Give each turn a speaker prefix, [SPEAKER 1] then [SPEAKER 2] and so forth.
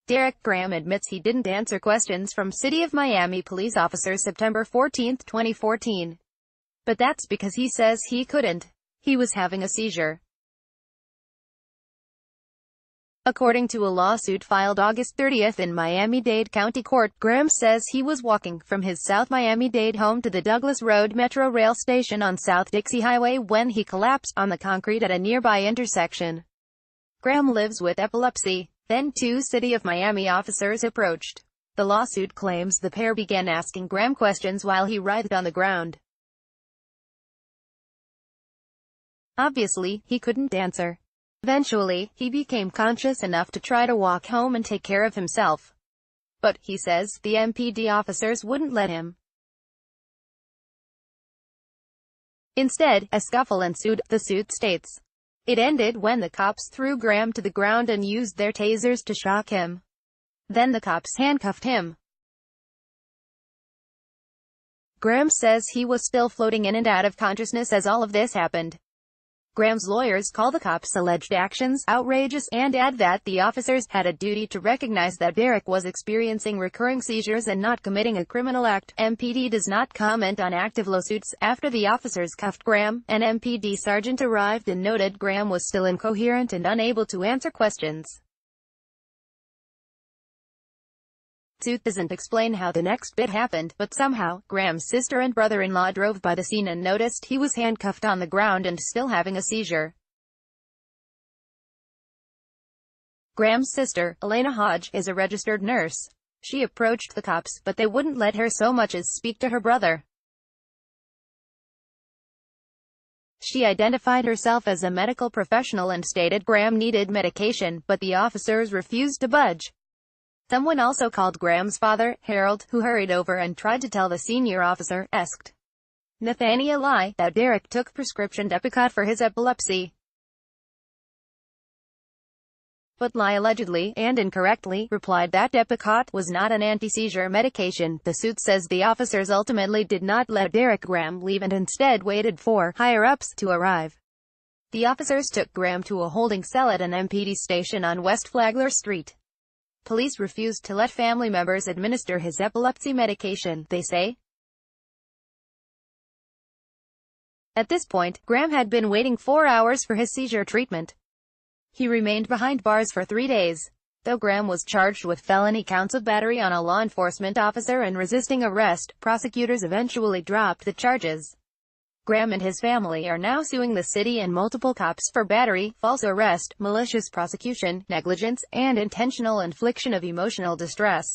[SPEAKER 1] Derek Graham admits he didn't answer questions from City of Miami police officers September 14, 2014. But that's because he says he couldn't. He was having a seizure. According to a lawsuit filed August 30 in Miami-Dade County Court, Graham says he was walking from his South Miami-Dade home to the Douglas Road Metro Rail Station on South Dixie Highway when he collapsed on the concrete at a nearby intersection. Graham lives with epilepsy. Then two City of Miami officers approached. The lawsuit claims the pair began asking Graham questions while he writhed on the ground. Obviously, he couldn't answer. Eventually, he became conscious enough to try to walk home and take care of himself. But, he says, the MPD officers wouldn't let him. Instead, a scuffle ensued, the suit states. It ended when the cops threw Graham to the ground and used their tasers to shock him. Then the cops handcuffed him. Graham says he was still floating in and out of consciousness as all of this happened. Graham's lawyers call the cops' alleged actions outrageous, and add that the officers had a duty to recognize that Derek was experiencing recurring seizures and not committing a criminal act. MPD does not comment on active lawsuits. After the officers cuffed Graham, an MPD sergeant arrived and noted Graham was still incoherent and unable to answer questions. Suit doesn't explain how the next bit happened, but somehow, Graham's sister and brother-in-law drove by the scene and noticed he was handcuffed on the ground and still having a seizure. Graham's sister, Elena Hodge, is a registered nurse. She approached the cops, but they wouldn't let her so much as speak to her brother. She identified herself as a medical professional and stated Graham needed medication, but the officers refused to budge. Someone also called Graham's father, Harold, who hurried over and tried to tell the senior officer, Nathaniel Lie, that Derek took prescription Depakote for his epilepsy. But Lie allegedly, and incorrectly, replied that Depakote was not an anti-seizure medication. The suit says the officers ultimately did not let Derek Graham leave and instead waited for higher-ups to arrive. The officers took Graham to a holding cell at an MPD station on West Flagler Street. Police refused to let family members administer his epilepsy medication, they say. At this point, Graham had been waiting 4 hours for his seizure treatment. He remained behind bars for 3 days. Though Graham was charged with felony counts of battery on a law enforcement officer and resisting arrest, prosecutors eventually dropped the charges. Graham and his family are now suing the city and multiple cops for battery, false arrest, malicious prosecution, negligence, and intentional infliction of emotional distress.